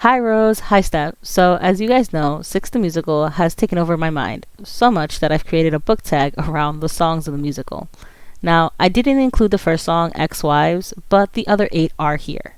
Hi Rose, hi Steph. So, as you guys know, Six the Musical has taken over my mind, so much that I've created a book tag around the songs of the musical. Now, I didn't include the first song, Ex Wives, but the other eight are here.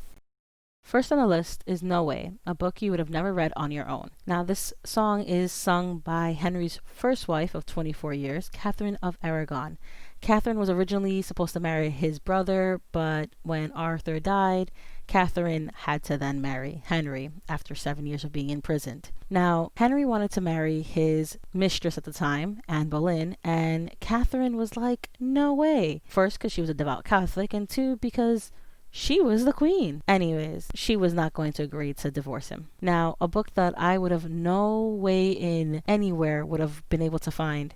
First on the list is No Way, a book you would have never read on your own. Now, this song is sung by Henry's first wife of 24 years, Catherine of Aragon. Catherine was originally supposed to marry his brother, but when Arthur died, Catherine had to then marry Henry after 7 years of being imprisoned. Now, Henry wanted to marry his mistress at the time, Anne Boleyn, and Catherine was like, no way. First, because she was a devout Catholic, and two, because she was the queen. Anyways, she was not going to agree to divorce him. Now, a book that I would have no way in anywhere would have been able to find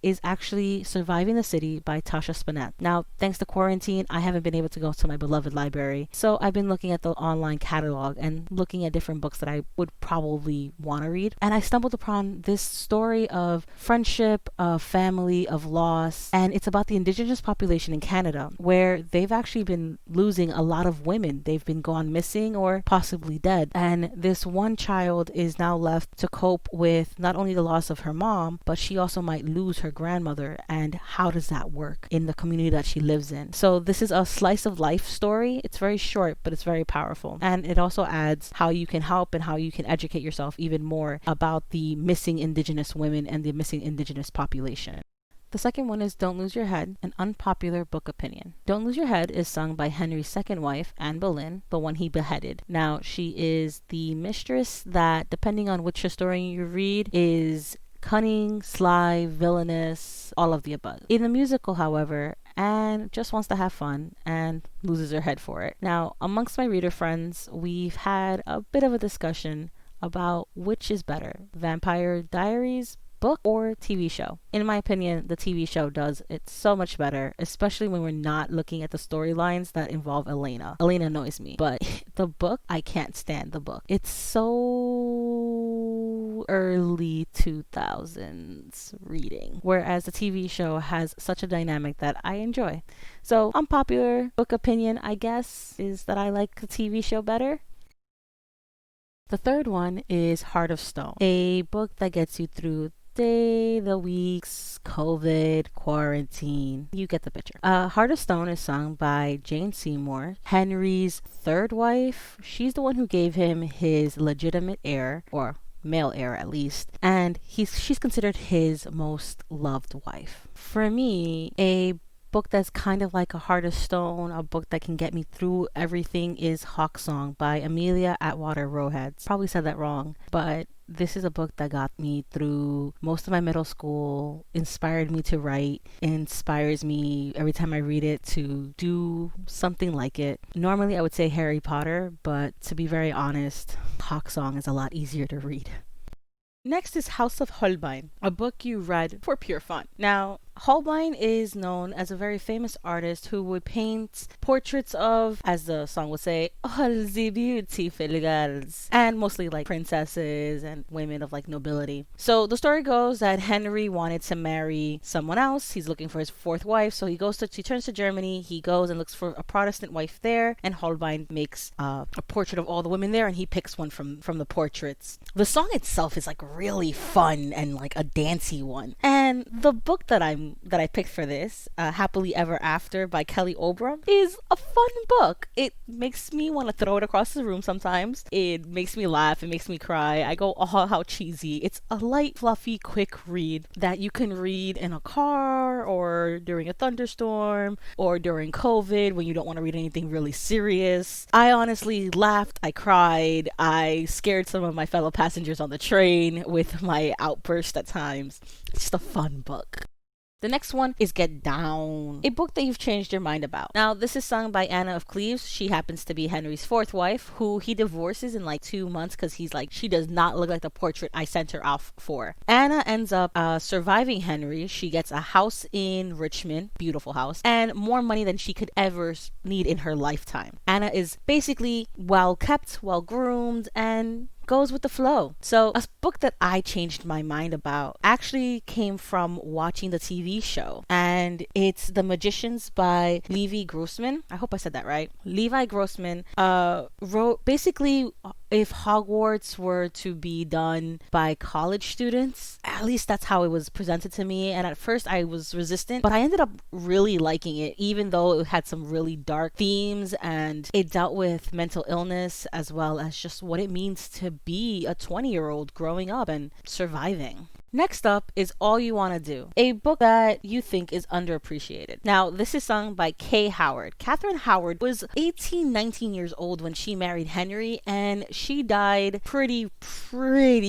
is actually Surviving the City by Tasha Spinett. Now, thanks to quarantine, I haven't been able to go to my beloved library. So I've been looking at the online catalog and looking at different books that I would probably want to read. And I stumbled upon this story of friendship, of family, of loss. And it's about the indigenous population in Canada, where they've actually been losing a lot of women. They've been gone missing or possibly dead. And this one child is now left to cope with not only the loss of her mom, but she also might lose her grandmother. And how does that work in the community that she lives in? So this is a slice of life story. It's very short, but it's very powerful. And it also adds how you can help and how you can educate yourself even more about the missing indigenous women and the missing indigenous population. The second one is Don't Lose Your Head, an unpopular book opinion. Don't Lose Your Head is sung by Henry's second wife, Anne Boleyn, the one he beheaded. Now, she is the mistress that, depending on which historian you read, is cunning, sly, villainous, all of the above. In the musical, however, Anne just wants to have fun and loses her head for it. Now, amongst my reader friends, we've had a bit of a discussion about which is better, Vampire Diaries, book, or TV show. In my opinion, the TV show does it so much better, especially when we're not looking at the storylines that involve Elena. Elena annoys me, but the book, I can't stand the book. It's so early 2000s reading, whereas the TV show has such a dynamic that I enjoy. So, unpopular book opinion, I guess, is that I like the TV show better. The third one is Heart of Stone, a book that gets you through the weeks, COVID, quarantine. You get the picture. Heart of Stone is sung by Jane Seymour, Henry's third wife. She's the one who gave him his legitimate heir, or male heir at least, and she's considered his most loved wife. For me, a book that's kind of like a Heart of Stone, a book that can get me through everything, is Hawk Song by Amelia Atwater Roeheads. Probably said that wrong, but this is a book that got me through most of my middle school, inspired me to write, inspires me every time I read it to do something like it. Normally I would say Harry Potter, but to be very honest, Hawk Song is a lot easier to read. Next is House of Holbein, a book you read for pure fun. Now, Holbein is known as a very famous artist who would paint portraits of, as the song would say, all the beautiful girls, and mostly like princesses and women of like nobility. So the story goes that Henry wanted to marry someone else. He's looking for his fourth wife, so he turns to Germany. He goes and looks for a Protestant wife there, and Holbein makes a portrait of all the women there, and he picks one from the portraits. The song itself is like really fun and like a dancey one. And the book that I picked for this, Happily Ever After by Kelly Obram, is a fun book. It makes me want to throw it across the room sometimes. It makes me laugh. It makes me cry. I go, oh, how cheesy. It's a light, fluffy, quick read that you can read in a car or during a thunderstorm or during COVID when you don't want to read anything really serious. I honestly laughed. I cried. I scared some of my fellow passengers on the train with my outburst at times. It's just a fun book. The next one is Get Down, a book that you've changed your mind about. Now, this is sung by Anna of Cleves. She happens to be Henry's fourth wife, who he divorces in like 2 months because he's like, she does not look like the portrait I sent her off for. Anna ends up surviving Henry. She gets a house in Richmond, beautiful house, and more money than she could ever need in her lifetime. Anna is basically well kept, well groomed, and goes with the flow. So a book that I changed my mind about actually came from watching the TV show, and it's The Magicians by Levi Grossman. I hope I said that right. Levi Grossman wrote basically if Hogwarts were to be done by college students. At least that's how it was presented to me. And at first I was resistant, but I ended up really liking it, even though it had some really dark themes and it dealt with mental illness as well as just what it means to be a 20-year-old growing up and surviving. Next up is All You Want to Do, a book that you think is underappreciated. Now, this is sung by Kay Howard. Catherine Howard was 18, 19 years old when she married Henry, and she died pretty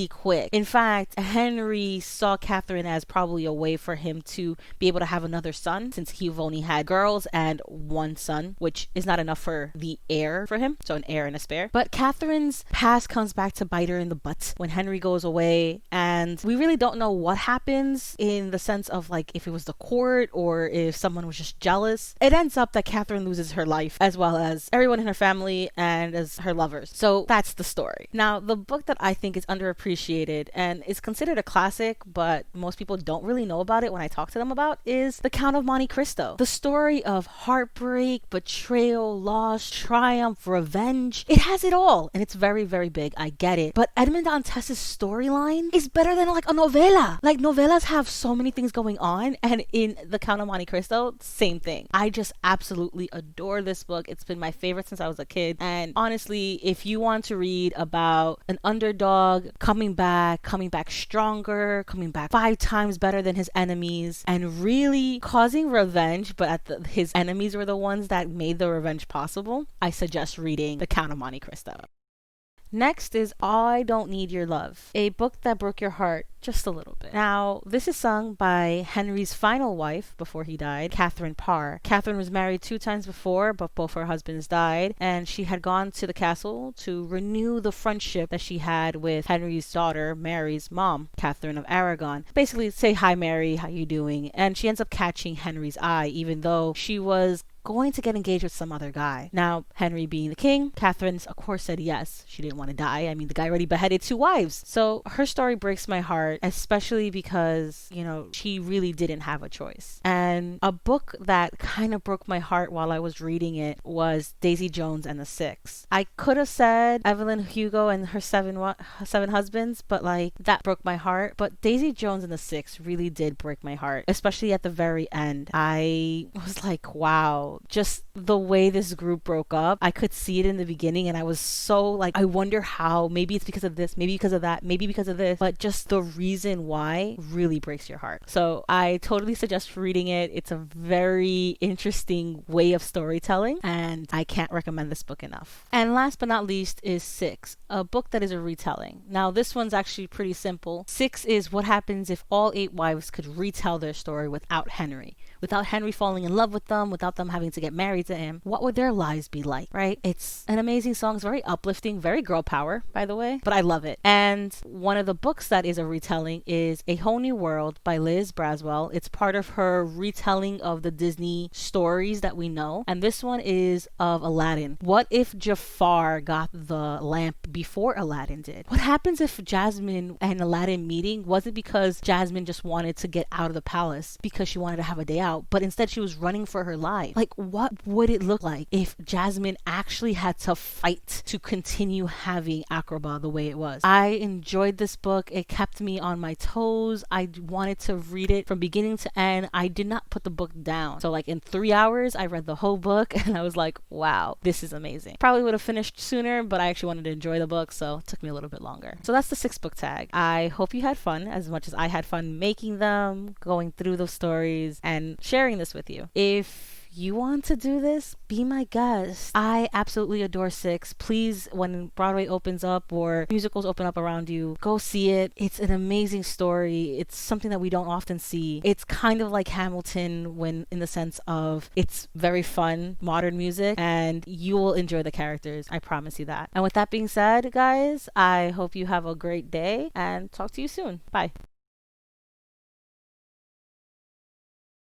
quick. In fact, Henry saw Catherine as probably a way for him to be able to have another son, since he've only had girls and one son, which is not enough for the heir for him, so an heir and a spare. But Catherine's past comes back to bite her in the butt when Henry goes away, and we really don't know what happens in the sense of like if it was the court or if someone was just jealous. It ends up that Catherine loses her life as well as everyone in her family and as her lovers. So that's the story. Now, the book that I think is underappreciated and is considered a classic, but most people don't really know about it when I talk to them about, is The Count of Monte Cristo. The story of heartbreak, betrayal, loss, triumph, revenge. It has it all, and it's very, very big. I get it. But Edmond Dantes's storyline is better than like a novella. Like novellas have so many things going on, and in The Count of Monte Cristo, same thing. I just absolutely adore this book. It's been my favorite since I was a kid, and honestly, if you want to read about an underdog coming back stronger, coming back 5 times better than his enemies, and really causing revenge, but his enemies were the ones that made the revenge possible, I suggest reading The Count of Monte Cristo. Next is I Don't Need Your Love, a book that broke your heart just a little bit. Now, this is sung by Henry's final wife before he died, Catherine Parr. Catherine was married 2 times before, but both her husbands died, and she had gone to the castle to renew the friendship that she had with Henry's daughter, Mary's mom, Catherine of Aragon. Basically, say, hi Mary, how you doing? And she ends up catching Henry's eye, even though she was going to get engaged with some other guy. Now, Henry being the king, Catherine, of course, said yes. She didn't want to die. I mean, the guy already beheaded 2 wives. So her story breaks my heart, especially because, you know, she really didn't have a choice. And a book that kind of broke my heart while I was reading it was Daisy Jones and the Six. I could have said Evelyn Hugo and her seven husbands, but like that broke my heart. But Daisy Jones and the Six really did break my heart, especially at the very end. I was like, wow. Just the way this group broke up, I could see it in the beginning, and I was so like, I wonder how. Maybe it's because of this, maybe because of that, maybe because of this, but just the reason why really breaks your heart. So I totally suggest reading it. It's a very interesting way of storytelling, and I can't recommend this book enough. And last but not least is Six, a book that is a retelling. Now, this one's actually pretty simple. Six is what happens if all 8 wives could retell their story without Henry falling in love with them, without them having to get married to him. What would their lives be like, right? It's an amazing song. It's very uplifting, very girl power, by the way, but I love it. And one of the books that is a retelling is A Whole New World by Liz Braswell. It's part of her retelling of the Disney stories that we know. And this one is of Aladdin. What if Jafar got the lamp before Aladdin did? What happens if Jasmine and Aladdin meeting wasn't because Jasmine just wanted to get out of the palace because she wanted to have a day out, but instead she was running for her life? Like, what would it look like if Jasmine actually had to fight to continue having Agrabah the way it was? I enjoyed this book. It kept me on my toes. I wanted to read it from beginning to end. I did not put the book down. So like in 3 hours, I read the whole book, and I was like, wow, this is amazing. Probably would have finished sooner, but I actually wanted to enjoy the book, so it took me a little bit longer. So that's the 6 book tag. I hope you had fun as much as I had fun making them, going through those stories, and sharing this with you. If you want to do this, be my guest. I absolutely adore Six. Please, when Broadway opens up or musicals open up around you, go see it. It's an amazing story. It's something that we don't often see. It's kind of like Hamilton when in the sense of it's very fun, modern music, and you will enjoy the characters. I promise you that. And with that being said, guys, I hope you have a great day and talk to you soon. Bye.